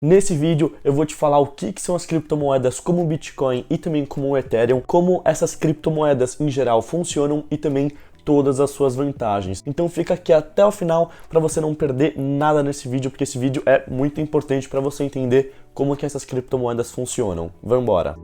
Nesse vídeo eu vou te falar o que são as criptomoedas como o Bitcoin e também como o Ethereum, como essas criptomoedas em geral funcionam e também todas as suas vantagens. Então fica aqui até o final para você não perder nada nesse vídeo, porque esse vídeo é muito importante para você entender como que essas criptomoedas funcionam. Vamos embora!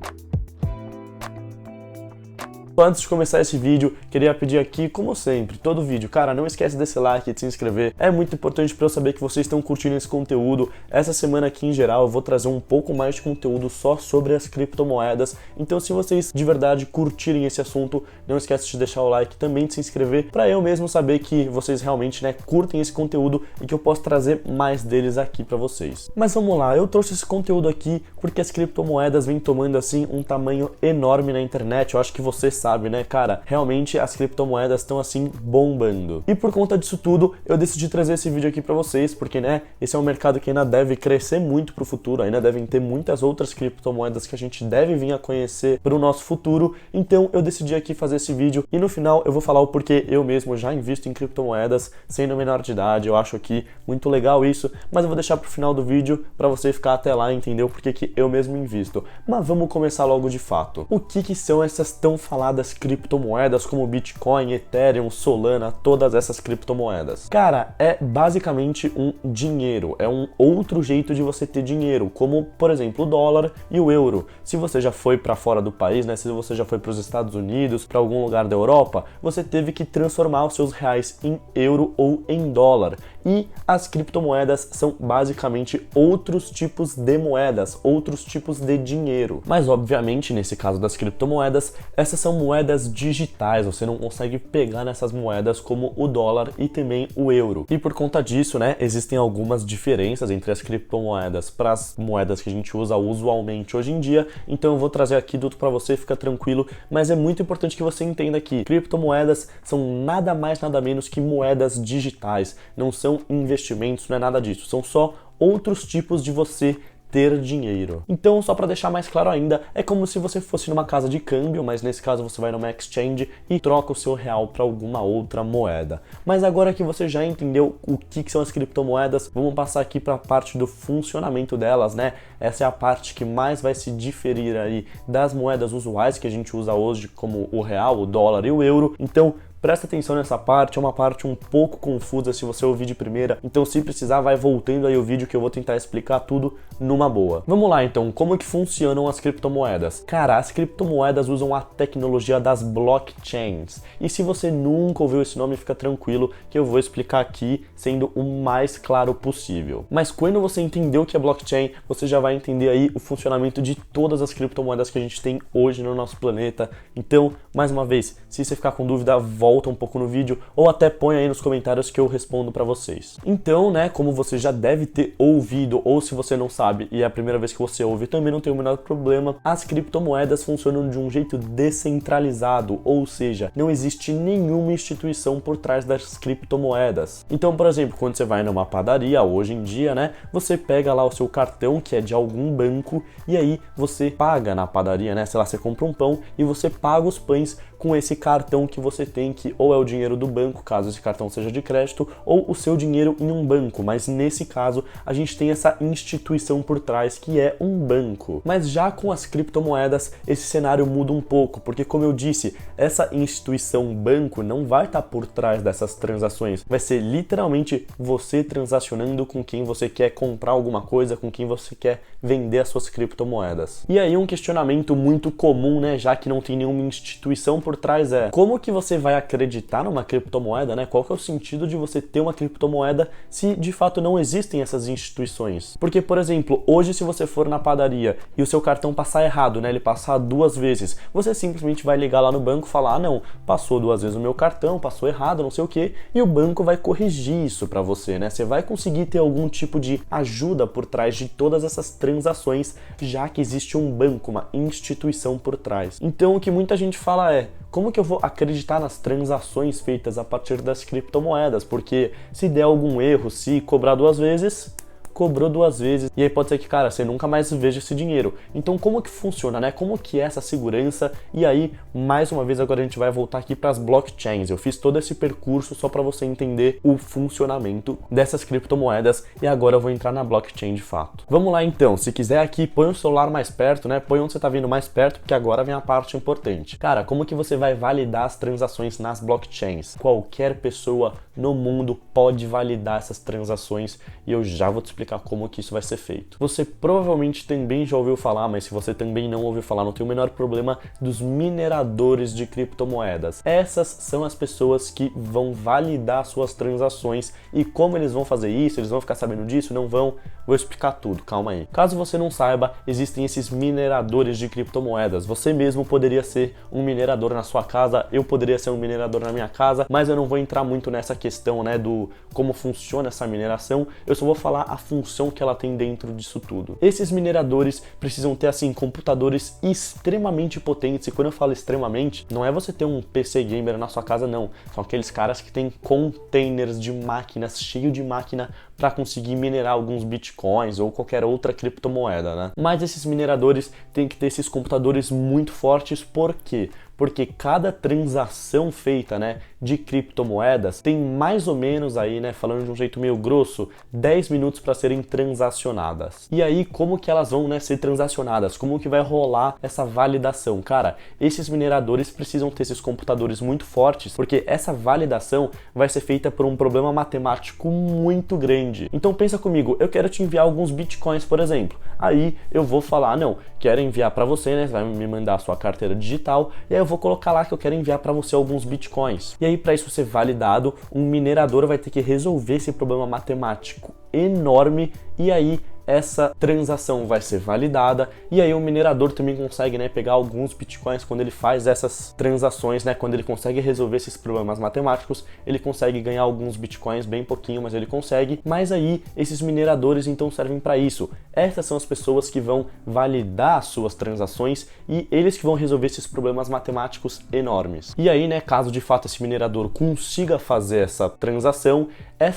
Antes de começar esse vídeo, queria pedir aqui, como sempre, todo vídeo, cara, não esquece desse like e de se inscrever. É muito importante para eu saber que vocês estão curtindo esse conteúdo. Essa semana aqui, em geral, eu vou trazer um pouco mais de conteúdo só sobre as criptomoedas. Então, se vocês de verdade curtirem esse assunto, não esquece de deixar o like, também de se inscrever, para eu mesmo saber que vocês realmente, curtem esse conteúdo e que eu posso trazer mais deles aqui para vocês. Mas vamos lá, eu trouxe esse conteúdo aqui porque as criptomoedas vêm tomando, assim, um tamanho enorme na internet. Eu acho que você sabe, né, cara? Realmente as criptomoedas estão assim bombando. E por conta disso tudo, eu decidi trazer esse vídeo aqui pra vocês, porque, esse é um mercado que ainda deve crescer muito pro futuro, ainda devem ter muitas outras criptomoedas que a gente deve vir a conhecer pro nosso futuro. Então eu decidi aqui fazer esse vídeo e no final eu vou falar o porquê eu mesmo já invisto em criptomoedas sendo menor de idade. Eu acho aqui muito legal isso, mas eu vou deixar pro final do vídeo pra você ficar até lá e entender o porquê que eu mesmo invisto. Mas vamos começar logo de fato. O que são essas tão faladas criptomoedas como Bitcoin, Ethereum, Solana, todas essas criptomoedas? Cara, é basicamente um dinheiro, é um outro jeito de você ter dinheiro, como por exemplo o dólar e o euro. Se você já foi para fora do país, se você já foi para os Estados Unidos, para algum lugar da Europa, você teve que transformar os seus reais em euro ou em dólar. E as criptomoedas são basicamente outros tipos de moedas, outros tipos de dinheiro. Mas obviamente, nesse caso das criptomoedas, essas são moedas digitais, você não consegue pegar nessas moedas como o dólar e também o euro. E por conta disso, existem algumas diferenças entre as criptomoedas para as moedas que a gente usa usualmente hoje em dia. Então eu vou trazer aqui tudo para você, fica tranquilo, mas é muito importante que você entenda que criptomoedas são nada mais, nada menos que moedas digitais, não são investimentos, não é nada disso, são só outros tipos de você ter dinheiro. Então, só para deixar mais claro ainda, é como se você fosse numa casa de câmbio, mas nesse caso você vai numa exchange e troca o seu real para alguma outra moeda. Mas agora que você já entendeu o que são as criptomoedas, vamos passar aqui para a parte do funcionamento delas, Essa é a parte que mais vai se diferir aí das moedas usuais que a gente usa hoje, como o real, o dólar e o euro. Então, presta atenção nessa parte, é uma parte um pouco confusa se você ouvir de primeira, então se precisar vai voltando aí o vídeo que eu vou tentar explicar tudo numa boa. Vamos lá então, como que funcionam as criptomoedas? Cara, as criptomoedas usam a tecnologia das blockchains, e se você nunca ouviu esse nome, fica tranquilo que eu vou explicar aqui sendo o mais claro possível. Mas quando você entender o que é blockchain, você já vai entender aí o funcionamento de todas as criptomoedas que a gente tem hoje no nosso planeta. Então, mais uma vez, se você ficar com dúvida, volta um pouco no vídeo ou até põe aí nos comentários que eu respondo para vocês. Então, como você já deve ter ouvido, ou se você não sabe e é a primeira vez que você ouve, também não tem o menor problema, as criptomoedas funcionam de um jeito descentralizado, ou seja, não existe nenhuma instituição por trás das criptomoedas. Então, por exemplo, quando você vai numa padaria, hoje em dia, você pega lá o seu cartão, que é de algum banco, e aí você paga na padaria, sei lá, você compra um pão e você paga os pães com esse cartão que você tem, que ou é o dinheiro do banco, caso esse cartão seja de crédito, ou o seu dinheiro em um banco, mas nesse caso a gente tem essa instituição por trás que é um banco. Mas já com as criptomoedas esse cenário muda um pouco, porque como eu disse, essa instituição banco não vai estar por trás dessas transações, vai ser literalmente você transacionando com quem você quer comprar alguma coisa, com quem você quer vender as suas criptomoedas. E aí um questionamento muito comum, já que não tem nenhuma instituição por trás é: como que você vai acreditar numa criptomoeda, Qual que é o sentido de você ter uma criptomoeda se de fato não existem essas instituições? Porque, por exemplo, hoje se você for na padaria e o seu cartão passar errado, ele passar 2 vezes, você simplesmente vai ligar lá no banco e falar: ah, não, passou 2 vezes o meu cartão, passou errado, não sei o que, e o banco vai corrigir isso para você, Você vai conseguir ter algum tipo de ajuda por trás de todas essas transações, já que existe um banco, uma instituição por trás. Então o que muita gente fala é: como que eu vou acreditar nas transações feitas a partir das criptomoedas? Porque se der algum erro, se cobrar 2 vezes, cobrou 2 vezes, e aí pode ser que, cara, você nunca mais veja esse dinheiro. Então como que funciona, né? Como que é essa segurança? E aí, mais uma vez, agora a gente vai voltar aqui para as blockchains. Eu fiz todo esse percurso só para você entender o funcionamento dessas criptomoedas e agora eu vou entrar na blockchain de fato. Vamos lá então, se quiser aqui, põe o celular mais perto, né? Põe onde você tá vindo mais perto, porque agora vem a parte importante. Cara, como que você vai validar as transações nas blockchains? Qualquer pessoa no mundo pode validar essas transações e eu já vou te explicar como que isso vai ser feito. Você provavelmente também já ouviu falar, mas se você também não ouviu falar, não tem o menor problema, dos mineradores de criptomoedas. Essas são as pessoas que vão validar suas transações e como eles vão fazer isso, eles vão ficar sabendo disso, não vão? Vou explicar tudo, calma aí. Caso você não saiba, existem esses mineradores de criptomoedas. Você mesmo poderia ser um minerador na sua casa, eu poderia ser um minerador na minha casa, mas eu não vou entrar muito nessa questão, né, do como funciona essa mineração, eu só vou falar a função que ela tem dentro disso tudo. Esses mineradores precisam ter, assim, computadores extremamente potentes, e quando eu falo extremamente, não é você ter um PC gamer na sua casa, não. São aqueles caras que têm containers de máquinas, cheio de máquina, para conseguir minerar alguns bitcoins ou qualquer outra criptomoeda, né? Mas esses mineradores têm que ter esses computadores muito fortes, por quê? Porque cada transação feita, né, de criptomoedas tem mais ou menos aí, né, falando de um jeito meio grosso, 10 minutos para serem transacionadas. E aí, como que elas vão, né, ser transacionadas? Como que vai rolar essa validação? Cara, esses mineradores precisam ter esses computadores muito fortes, porque essa validação vai ser feita por um problema matemático muito grande. Então pensa comigo, eu quero te enviar alguns bitcoins, por exemplo. Aí eu vou falar, não, quero enviar para você, né, você vai me mandar a sua carteira digital, e aí eu vou colocar lá que eu quero enviar para você alguns bitcoins. E aí, para isso ser validado, um minerador vai ter que resolver esse problema matemático enorme, e aí essa transação vai ser validada, e aí o minerador também consegue, né, pegar alguns bitcoins quando ele faz essas transações, né, quando ele consegue resolver esses problemas matemáticos, ele consegue ganhar alguns bitcoins, bem pouquinho, mas ele consegue. Mas aí esses mineradores então servem para isso. Essas são as pessoas que vão validar as suas transações e eles que vão resolver esses problemas matemáticos enormes. E aí, né, caso de fato esse minerador consiga fazer essa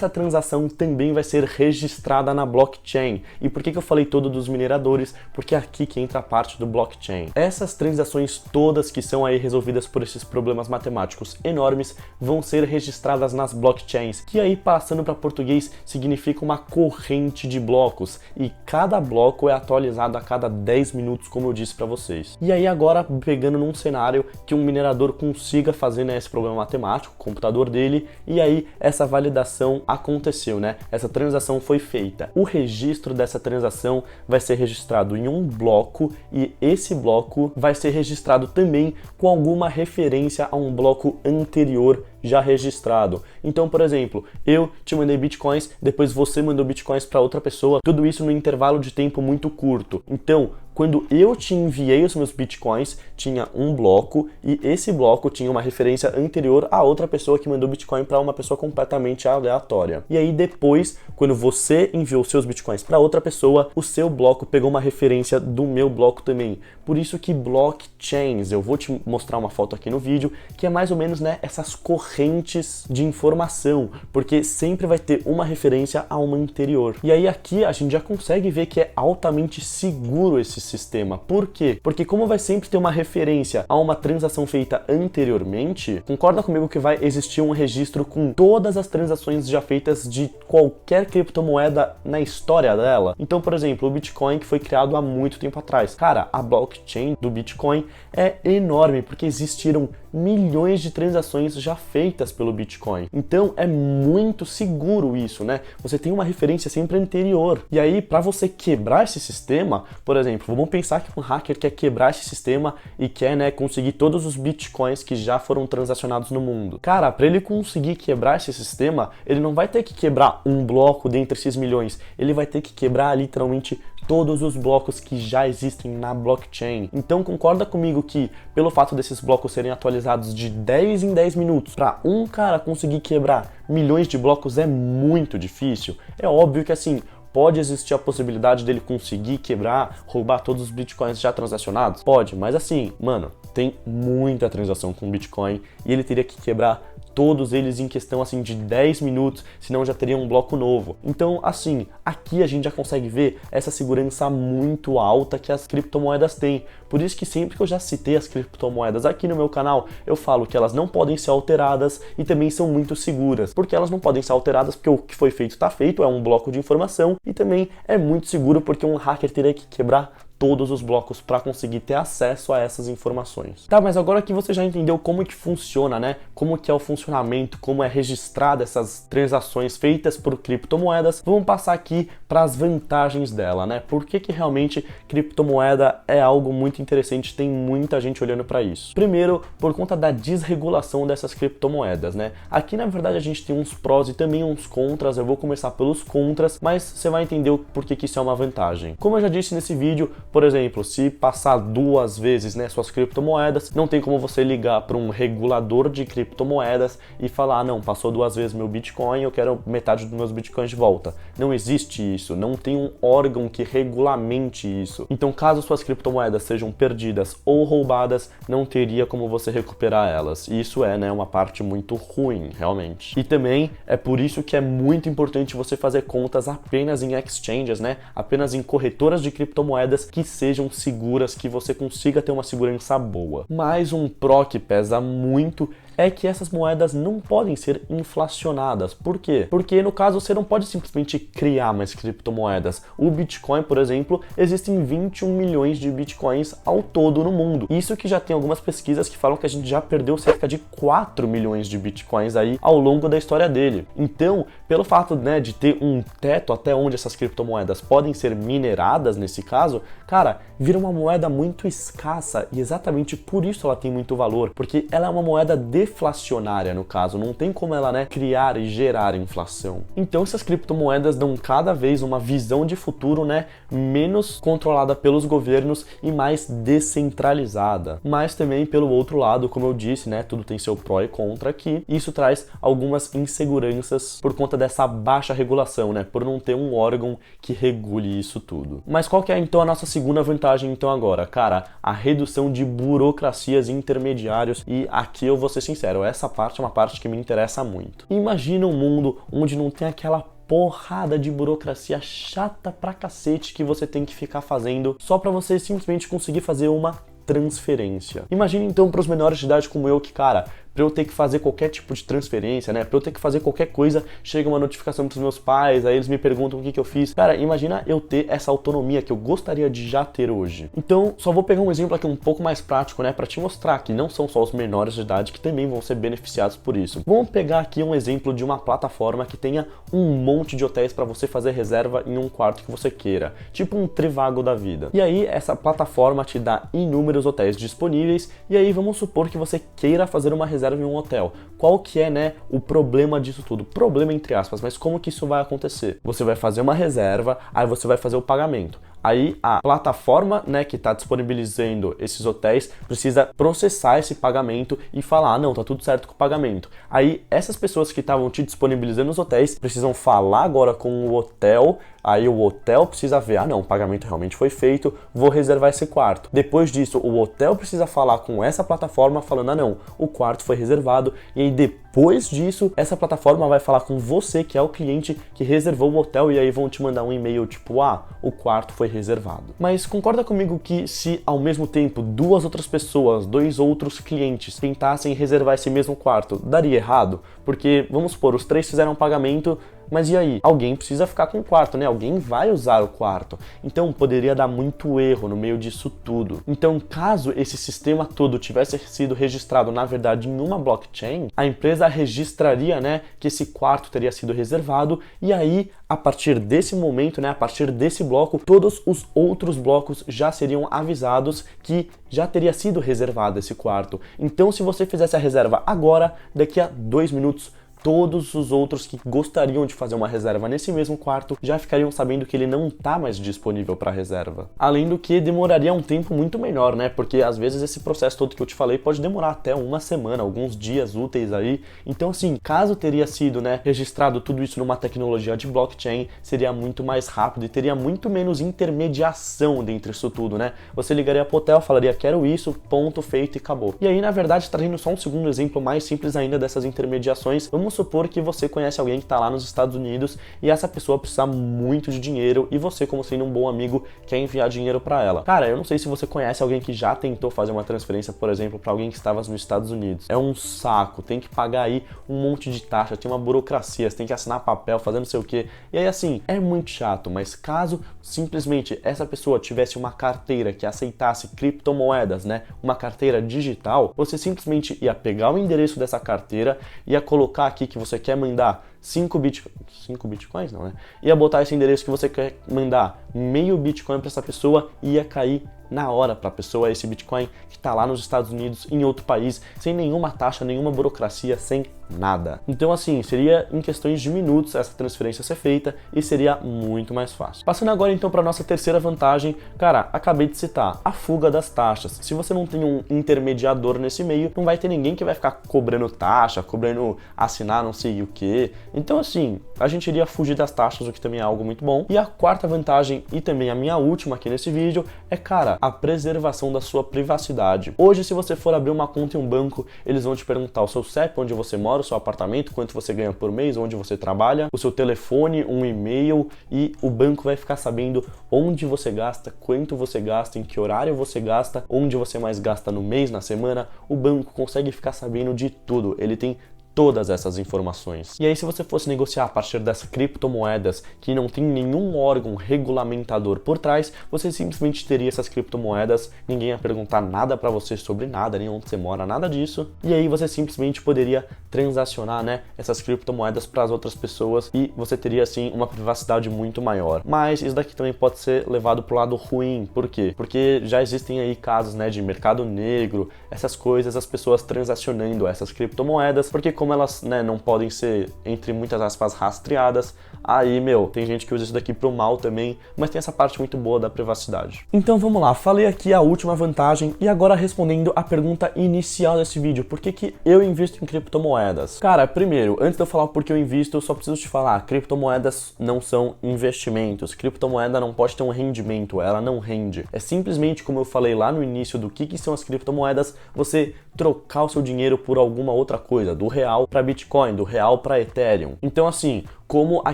transação também vai ser registrada na blockchain. E por que eu falei todo dos mineradores? Porque é aqui que entra a parte do blockchain. Essas transações todas que são aí resolvidas por esses problemas matemáticos enormes vão ser registradas nas blockchains, que aí, passando para português, significa uma corrente de blocos, e cada bloco é atualizado a cada 10 minutos, como eu disse para vocês. E aí agora, pegando num cenário que um minerador consiga fazer, né, esse problema matemático, o computador dele, e aí essa validação aconteceu, né? Essa transação foi feita. O registro dessa transação vai ser registrado em um bloco e esse bloco vai ser registrado também com alguma referência a um bloco anterior já registrado. Então, por exemplo, eu te mandei bitcoins, depois você mandou bitcoins para outra pessoa, tudo isso no intervalo de tempo muito curto. Então, quando eu te enviei os meus bitcoins, tinha um bloco e esse bloco tinha uma referência anterior a outra pessoa que mandou bitcoin para uma pessoa completamente aleatória. E aí depois, quando você enviou seus bitcoins para outra pessoa, o seu bloco pegou uma referência do meu bloco também. Por isso que blockchains, eu vou te mostrar uma foto aqui no vídeo, que é mais ou menos, né, essas correntes de informação, porque sempre vai ter uma referência a uma anterior. E aí aqui a gente já consegue ver que é altamente seguro esse sistema. Por quê? Porque como vai sempre ter uma referência a uma transação feita anteriormente, concorda comigo que vai existir um registro com todas as transações já feitas de qualquer criptomoeda na história dela? Então, por exemplo, o Bitcoin, que foi criado há muito tempo atrás. Cara, a blockchain do Bitcoin é enorme, porque existiram milhões de transações já feitas pelo Bitcoin. Então é muito seguro isso, né? Você tem uma referência sempre anterior. E aí, para você quebrar esse sistema, por exemplo, vamos pensar que um hacker quer quebrar esse sistema e quer, né, conseguir todos os Bitcoins que já foram transacionados no mundo. Cara, para ele conseguir quebrar esse sistema, ele não vai ter que quebrar um bloco dentre esses milhões, ele vai ter que quebrar literalmente todos os blocos que já existem na blockchain. Então concorda comigo que, pelo fato desses blocos serem atualizados de 10 em 10 minutos, para um cara conseguir quebrar milhões de blocos é muito difícil? É óbvio que assim, pode existir a possibilidade dele conseguir quebrar, roubar todos os bitcoins já transacionados? Pode, mas assim, mano, tem muita transação com Bitcoin e ele teria que quebrar todos eles em questão assim de 10 minutos, senão já teria um bloco novo. Então, assim, aqui a gente já consegue ver essa segurança muito alta que as criptomoedas têm. Por isso que sempre que eu já citei as criptomoedas aqui no meu canal, eu falo que elas não podem ser alteradas e também são muito seguras. Porque elas não podem ser alteradas porque o que foi feito está feito, é um bloco de informação, e também é muito seguro porque um hacker teria que quebrar todos os blocos para conseguir ter acesso a essas informações. Tá, mas agora que você já entendeu como que funciona, né? Como que é o funcionamento, como é registrada essas transações feitas por criptomoedas, vamos passar aqui para as vantagens dela, né? Por que realmente criptomoeda é algo muito interessante, tem muita gente olhando para isso. Primeiro, por conta da desregulação dessas criptomoedas, né? Aqui, na verdade, a gente tem uns prós e também uns contras. Eu vou começar pelos contras, mas você vai entender o porquê que isso é uma vantagem. Como eu já disse nesse vídeo, por exemplo, se passar 2 vezes, né, suas criptomoedas, não tem como você ligar para um regulador de criptomoedas e falar, não, passou 2 vezes meu Bitcoin, eu quero metade dos meus Bitcoins de volta. Não existe isso, não tem um órgão que regulamente isso. Então, caso suas criptomoedas sejam perdidas ou roubadas, não teria como você recuperar elas. E isso é, né, uma parte muito ruim, realmente. E também é por isso que é muito importante você fazer contas apenas em exchanges, né, apenas em corretoras de criptomoedas que sejam seguras, que você consiga ter uma segurança boa. Mais um pró que pesa muito é que essas moedas não podem ser inflacionadas. Por quê? Porque no caso você não pode simplesmente criar mais criptomoedas. O Bitcoin, por exemplo, existem 21 milhões de Bitcoins ao todo no mundo. Isso que já tem algumas pesquisas que falam que a gente já perdeu cerca de 4 milhões de Bitcoins aí ao longo da história dele. Então, pelo fato, né, de ter um teto até onde essas criptomoedas podem ser mineradas nesse caso, cara, vira uma moeda muito escassa e exatamente por isso ela tem muito valor, porque ela é uma moeda deflacionária no caso, não tem como ela, né, criar e gerar inflação. Então essas criptomoedas dão cada vez uma visão de futuro, né, menos controlada pelos governos e mais descentralizada. Mas também pelo outro lado, como eu disse, né, tudo tem seu pró e contra aqui. Isso traz algumas inseguranças por conta dessa baixa regulação, né, por não ter um órgão que regule isso tudo. Mas qual que é então a nossa segunda vantagem então agora? Cara, a redução de burocracias e intermediários, e aqui eu vou ser sincero, essa parte é uma parte que me interessa muito. Imagina um mundo onde não tem aquela porrada de burocracia chata pra cacete que você tem que ficar fazendo só pra você simplesmente conseguir fazer uma transferência. Imagine então para os menores de idade como eu que, cara, para eu ter que fazer qualquer tipo de transferência, né, para eu ter que fazer qualquer coisa, chega uma notificação pros meus pais, aí eles me perguntam o que eu fiz. Cara, imagina eu ter essa autonomia que eu gostaria de já ter hoje. Então, só vou pegar um exemplo aqui um pouco mais prático, né, para te mostrar que não são só os menores de idade que também vão ser beneficiados por isso. Vamos pegar aqui um exemplo de uma plataforma que tenha um monte de hotéis para você fazer reserva em um quarto que você queira, tipo um Trivago da vida. E aí, essa plataforma te dá inúmeros hotéis disponíveis, e aí vamos supor que você queira fazer uma reserva em um hotel. Qual que é, né, o problema disso tudo? Problema entre aspas, mas como que isso vai acontecer? Você vai fazer uma reserva, aí você vai fazer o pagamento. Aí a plataforma, né, que está disponibilizando esses hotéis precisa processar esse pagamento e falar, não, tá tudo certo com o pagamento. Aí essas pessoas que estavam te disponibilizando os hotéis precisam falar agora com o hotel, aí o hotel precisa ver, não, o pagamento realmente foi feito, vou reservar esse quarto. Depois disso, o hotel precisa falar com essa plataforma falando, não, o quarto foi reservado, e aí depois disso, essa plataforma vai falar com você, que é o cliente que reservou o hotel, e aí vão te mandar um e-mail tipo, o quarto foi reservado. Mas concorda comigo que se ao mesmo tempo 2 outras pessoas, 2 outros clientes tentassem reservar esse mesmo quarto, daria errado? Porque, vamos supor, os 3 fizeram um pagamento, mas e aí? Alguém precisa ficar com o quarto, né? Alguém vai usar o quarto. Então poderia dar muito erro no meio disso tudo. Então, caso esse sistema todo tivesse sido registrado, na verdade, em uma blockchain, a empresa registraria, né, que esse quarto teria sido reservado, e aí, a partir desse momento, né, a partir desse bloco, todos os outros blocos já seriam avisados que já teria sido reservado esse quarto. Então, se você fizesse a reserva agora, daqui a 2 minutos, todos os outros que gostariam de fazer uma reserva nesse mesmo quarto já ficariam sabendo que ele não está mais disponível para reserva. Além do que demoraria um tempo muito menor, né? Porque às vezes esse processo todo que eu te falei pode demorar até uma semana, alguns dias úteis aí. Então assim, caso teria sido, né, registrado tudo isso numa tecnologia de blockchain, seria muito mais rápido e teria muito menos intermediação dentro disso tudo, né? Você ligaria pro hotel, falaria quero isso, ponto, feito e acabou. E aí, na verdade, trazendo só um segundo exemplo mais simples ainda dessas intermediações, vamos supor que você conhece alguém que está lá nos Estados Unidos e essa pessoa precisa muito de dinheiro e você, como sendo um bom amigo, quer enviar dinheiro para ela. Cara, eu não sei se você conhece alguém que já tentou fazer uma transferência, por exemplo, para alguém que estava nos Estados Unidos. É um saco, tem que pagar aí um monte de taxa, tem uma burocracia, você tem que assinar papel, fazer não sei o que. E aí, assim, é muito chato, mas caso simplesmente essa pessoa tivesse uma carteira que aceitasse criptomoedas, né, uma carteira digital, você simplesmente ia pegar o endereço dessa carteira, ia colocar aqui que você quer mandar 5 bitcoins não, né? Ia botar esse endereço que você quer mandar meio bitcoin para essa pessoa e ia cair na hora para a pessoa esse bitcoin que está lá nos Estados Unidos, em outro país, sem nenhuma taxa, nenhuma burocracia, sem nada. Então assim, seria em questões de minutos essa transferência ser feita e seria muito mais fácil. Passando agora então para nossa terceira vantagem, cara, acabei de citar, a fuga das taxas. Se você não tem um intermediador nesse meio, não vai ter ninguém que vai ficar cobrando taxa, cobrando assinar não sei o que. Então assim, a gente iria fugir das taxas, o que também é algo muito bom. E a quarta vantagem, e também a minha última aqui nesse vídeo, é, cara, a preservação da sua privacidade. Hoje, se você for abrir uma conta em um banco, eles vão te perguntar o seu CEP, onde você mora, o seu apartamento, quanto você ganha por mês, onde você trabalha, o seu telefone, um e-mail, e o banco vai ficar sabendo onde você gasta, quanto você gasta, em que horário você gasta, onde você mais gasta no mês, na semana. O banco consegue ficar sabendo de tudo. Ele tem todas essas informações. E aí, se você fosse negociar a partir dessas criptomoedas que não tem nenhum órgão regulamentador por trás, você simplesmente teria essas criptomoedas, ninguém ia perguntar nada para você sobre nada, nem onde você mora, nada disso. E aí você simplesmente poderia transacionar, né, essas criptomoedas para as outras pessoas e você teria assim uma privacidade muito maior. Mas isso daqui também pode ser levado pro lado ruim. Por quê? Porque já existem aí casos, né, de mercado negro, essas coisas, as pessoas transacionando essas criptomoedas, porque como elas, né, não podem ser, entre muitas aspas, rastreadas, aí, tem gente que usa isso daqui pro mal também, mas tem essa parte muito boa da privacidade. Então vamos lá, falei aqui a última vantagem e agora respondendo a pergunta inicial desse vídeo, por que eu invisto em criptomoedas? Cara, primeiro, antes de eu falar por que eu invisto, eu só preciso te falar, criptomoedas não são investimentos, criptomoeda não pode ter um rendimento, ela não rende. É simplesmente, como eu falei lá no início do que são as criptomoedas, você trocar o seu dinheiro por alguma outra coisa, do real para Bitcoin, do real para Ethereum. Então assim, como a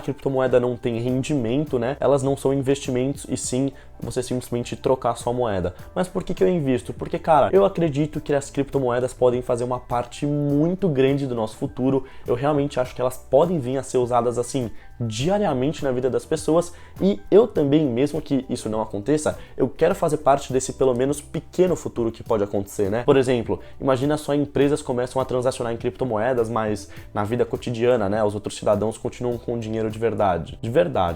criptomoeda não tem rendimento, né, elas não são investimentos e sim você simplesmente trocar a sua moeda. Mas por que eu invisto? Porque, cara, eu acredito que as criptomoedas podem fazer uma parte muito grande do nosso futuro. Eu realmente acho que elas podem vir a ser usadas assim diariamente na vida das pessoas e eu também, mesmo que isso não aconteça, eu quero fazer parte desse pelo menos pequeno futuro que pode acontecer, né? Por exemplo, imagina só empresas começam a transacionar em criptomoedas, mas na vida cotidiana, né, os outros cidadãos continuam com dinheiro de verdade,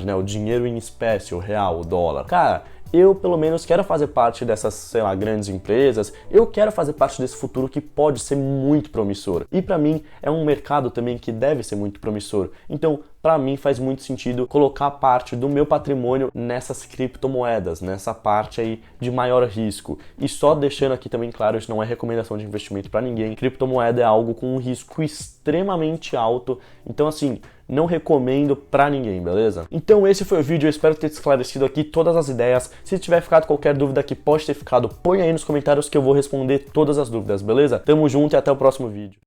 né, o dinheiro em espécie, o real, o dólar. Cara, eu pelo menos quero fazer parte dessas, sei lá, grandes empresas, eu quero fazer parte desse futuro que pode ser muito promissor. E pra mim é um mercado também que deve ser muito promissor. Então, pra mim faz muito sentido colocar parte do meu patrimônio nessas criptomoedas, nessa parte aí de maior risco. E só deixando aqui também claro, isso não é recomendação de investimento pra ninguém. Criptomoeda é algo com um risco extremamente alto. Então assim, não recomendo pra ninguém, beleza? Então esse foi o vídeo, eu espero ter esclarecido aqui todas as ideias. Se tiver ficado qualquer dúvida que pode ter ficado, põe aí nos comentários que eu vou responder todas as dúvidas, beleza? Tamo junto e até o próximo vídeo.